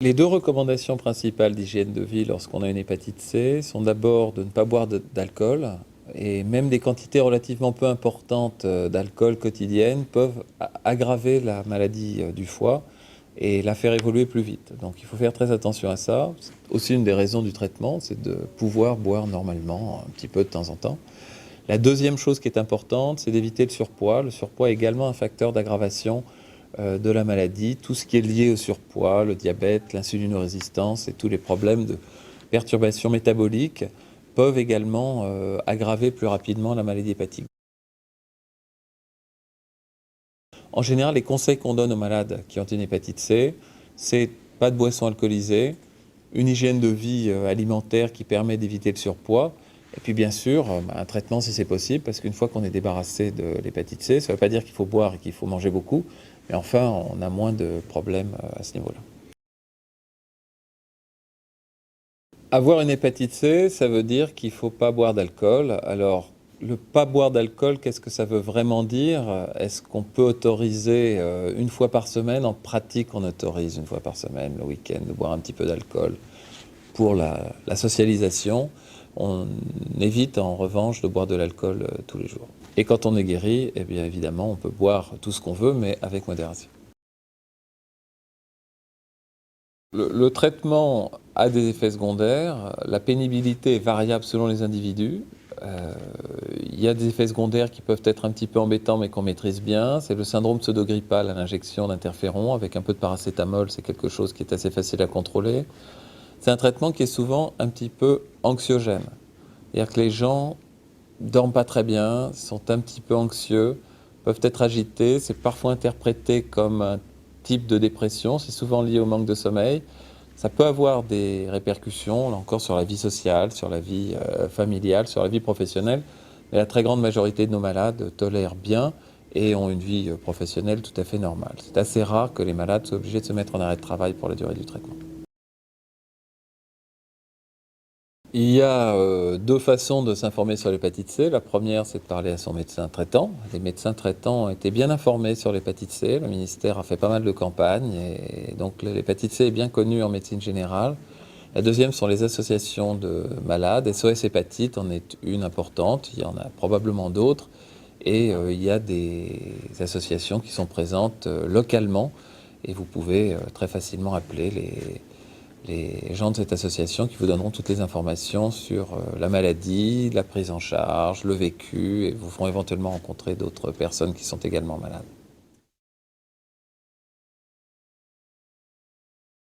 Les deux recommandations principales d'hygiène de vie lorsqu'on a une hépatite C sont d'abord de ne pas boire d'alcool, et même des quantités relativement peu importantes d'alcool quotidiennes peuvent aggraver la maladie du foie et la faire évoluer plus vite. Donc il faut faire très attention à ça. C'est aussi une des raisons du traitement, c'est de pouvoir boire normalement un petit peu de temps en temps. La deuxième chose qui est importante, c'est d'éviter le surpoids. Le surpoids est également un facteur d'aggravation de la maladie. Tout ce qui est lié au surpoids, le diabète, l'insulinorésistance et tous les problèmes de perturbations métaboliques peuvent également aggraver plus rapidement la maladie hépatique. En général, les conseils qu'on donne aux malades qui ont une hépatite C, c'est pas de boissons alcoolisées, une hygiène de vie alimentaire qui permet d'éviter le surpoids, et puis bien sûr, un traitement si c'est possible, parce qu'une fois qu'on est débarrassé de l'hépatite C, ça ne veut pas dire qu'il faut boire et qu'il faut manger beaucoup, mais enfin, on a moins de problèmes à ce niveau-là. Avoir une hépatite C, ça veut dire qu'il ne faut pas boire d'alcool. Alors, le pas boire d'alcool, qu'est-ce que ça veut vraiment dire? Est-ce qu'on peut autoriser une fois par semaine? En pratique, on autorise une fois par semaine, le week-end, de boire un petit peu d'alcool pour la socialisation. On évite en revanche de boire de l'alcool tous les jours. Et quand on est guéri, eh bien évidemment, on peut boire tout ce qu'on veut, mais avec modération. Le traitement a des effets secondaires. La pénibilité est variable selon les individus. Il y a des effets secondaires qui peuvent être un petit peu embêtants, mais qu'on maîtrise bien. C'est le syndrome pseudogrippal à l'injection d'interféron. Avec un peu de paracétamol, c'est quelque chose qui est assez facile à contrôler. C'est un traitement qui est souvent un petit peu anxiogène. C'est-à-dire que les gens dorment pas très bien, sont un petit peu anxieux, peuvent être agités. C'est parfois interprété comme un type de dépression. C'est souvent lié au manque de sommeil. Ça peut avoir des répercussions, là encore, sur la vie sociale, sur la vie familiale, sur la vie professionnelle. Mais la très grande majorité de nos malades tolèrent bien et ont une vie professionnelle tout à fait normale. C'est assez rare que les malades soient obligés de se mettre en arrêt de travail pour la durée du traitement. Il y a deux façons de s'informer sur l'hépatite C. La première, c'est de parler à son médecin traitant. Les médecins traitants étaient bien informés sur l'hépatite C. Le ministère a fait pas mal de campagnes et donc l'hépatite C est bien connue en médecine générale. La deuxième sont les associations de malades. SOS Hépatite en est une importante, il y en a probablement d'autres. Et il y a des associations qui sont présentes localement et vous pouvez très facilement appeler les gens de cette association qui vous donneront toutes les informations sur la maladie, la prise en charge, le vécu, et vous feront éventuellement rencontrer d'autres personnes qui sont également malades.